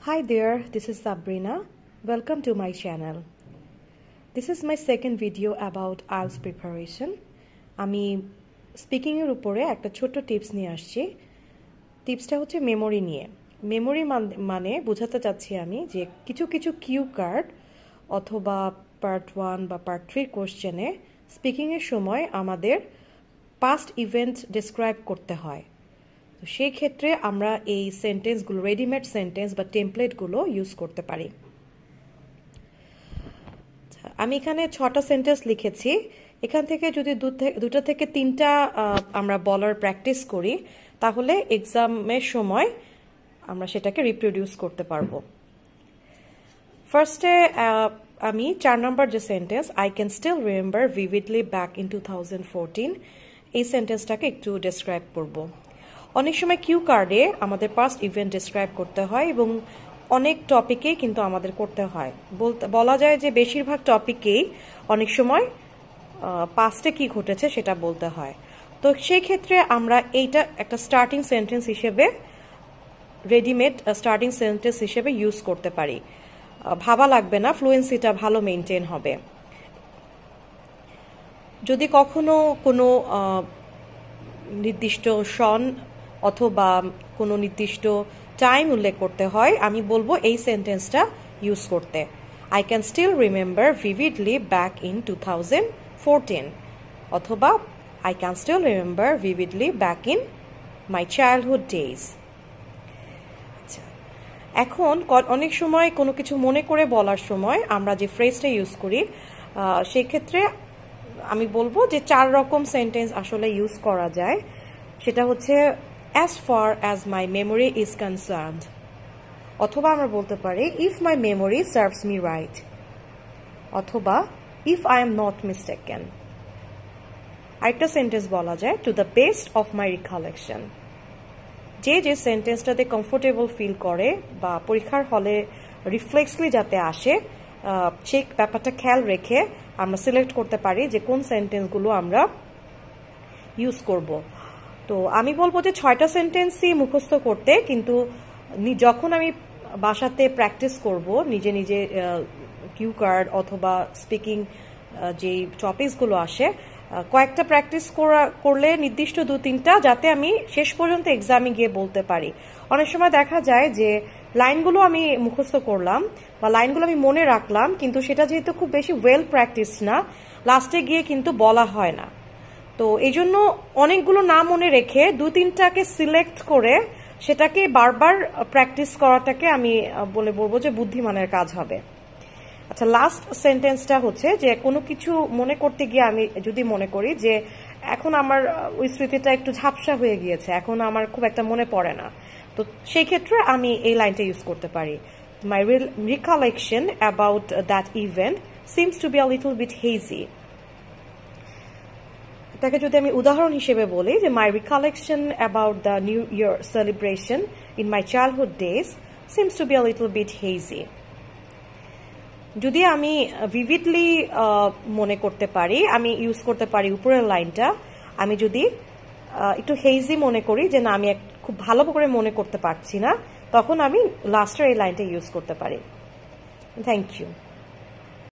Hi there, this is Sabrina. Welcome to my channel. This is my second video about IELTS preparation. আমি speaking এর উপরে একটা ছোট tips নিয়ে আসছি। টিপসটা হচ্ছে মেমোরি নিয়ে। মেমোরি মানে বোঝাতে চাচ্ছি আমি যে কিছু কিছু কিউ কার্ড অথবা পার্ট 1 বা পার্ট 3 কোশ্চেনে স্পিকিং এর সময় আমাদের পাস্ট ইভেন্ট ডেসক্রাইব করতে হয়। তো সেই ক্ষেত্রে আমরা এই সেন্টেন্সগুলো রেডিমেড সেন্টেন্স বা টেমপ্লেটগুলো ইউজ করতে পারি। আমি এখানে 6টা সেন্টেন্স লিখেছি। এখান থেকে যদি দুটো থেকে 3টা আমরা বলার প্র্যাকটিস করি তাহলে এক্সামের সময় আমরা সেটাকে রিপ্রোডিউস করতে পারবো। ফার্স্টে আমি 4 নম্বর যে sentence I can still remember vividly back in 2014 এই সেন্টেন্সটাকে একটু ডেসক্রাইব করব। অনেক সময় কিউ কার্ডে আমাদের পাস্ট ইভেন্ট ডেসক্রাইব করতে হয় এবং অনেক টপিকেই কিন্তু আমাদের করতে হয়। বলা যায় যে বেশিরভাগ টপিকেই অনেক সময় পাস্টে কি ঘটেছে সেটা বলতে হয়। তো সেই ক্ষেত্রে আমরা এইটা একটা স্টার্টিং সেন্টেন্স হিসেবে রেডিমেড স্টার্টিং সেন্টেন্স হিসেবে ইউজ করতে পারি। ভাবা লাগবে না, ফ্লুয়েন্সিটা ভালো মেনটেন হবে। যদি কখনো কোনো নির্দিষ্ট সন অথবা কোনো নির্দিষ্ট টাইম উল্লেখ করতে হয় আমি বলবো এই সেন্টেন্সটা ইউজ করতে। I can still remember vividly back in 2014 অথবা I can still remember vividly back in my childhood days. আচ্ছা, এখন অনেক সময় কোনো কিছু মনে করে বলার সময় আমরা যে ফ্রেজটা ইউজ করি সেক্ষেত্রে আমি বলবো যে 4 রকম সেন্টেন্স আসলে ইউজ করা যায়। সেটা হচ্ছে as far as my memory is concerned অথবা আমরা বলতে পারি if my memory serves me right অথবা if I am not mistaken। আরেকটা সেন্টেন্স বলা যায় to the best of my recollection। যে সেন্টেন্সটাতে কমফোর্টেবল ফিল করে বা পরীক্ষার হলে রিফ্লেক্সলি যাতে আসে সেই ব্যাপারটা খেয়াল রেখে আমরা সিলেক্ট করতে পারি যে কোন সেন্টেন্সগুলো আমরা ইউজ করব। তো আমি বলবো যে 6টা সেন্টেন্সই মুখস্থ করতে, কিন্তু যখন আমি বাসাতে প্র্যাকটিস করব নিজে নিজে কিউ কার্ড অথবা স্পিকিং যে টপিকসগুলো আসে কয়েকটা প্র্যাকটিস করলে নির্দিষ্ট 2-3টা যাতে আমি শেষ পর্যন্ত এক্সামে গিয়ে বলতে পারি। অনেক সময় দেখা যায় যে লাইনগুলো আমি মুখস্থ করলাম বা লাইনগুলো আমি মনে রাখলাম, কিন্তু সেটা যেহেতু খুব বেশি ওয়েল প্র্যাকটিস না লাস্টে গিয়ে কিন্তু বলা হয় না। তো এই জন্য অনেকগুলো না মনে রেখে 2-3টাকে সিলেক্ট করে সেটাকে বারবার প্র্যাকটিস করাটাকে আমি বলবো যে বুদ্ধিমানের কাজ হবে। আচ্ছা, লাস্ট সেন্টেন্সটা হচ্ছে যে কোনো কিছু মনে করতে গিয়ে আমি যদি মনে করি যে এখন আমার ওই স্মৃতিটা একটু ঝাপসা হয়ে গিয়েছে, এখন আমার খুব একটা মনে পড়ে না, তো সেই ক্ষেত্রে আমি এই লাইনটা ইউজ করতে পারি মাই recollection about that event seems to be a little bit hazy। এটাকে যদি আমি উদাহরণ হিসেবে বলি যে মাই recollection about the New Year celebration in my childhood days seems to be a little bit hazy। যদি আমি ভিভিডলি মনে করতে পারি আমি ইউজ করতে পারি উপরের লাইনটা। আমি যদি একটু হেজি মনে করি যে না আমি খুব ভালো করে মনে করতে পারছি না, তখন আমি লাস্টের এই লাইনটা ইউজ করতে পারি। Thank you.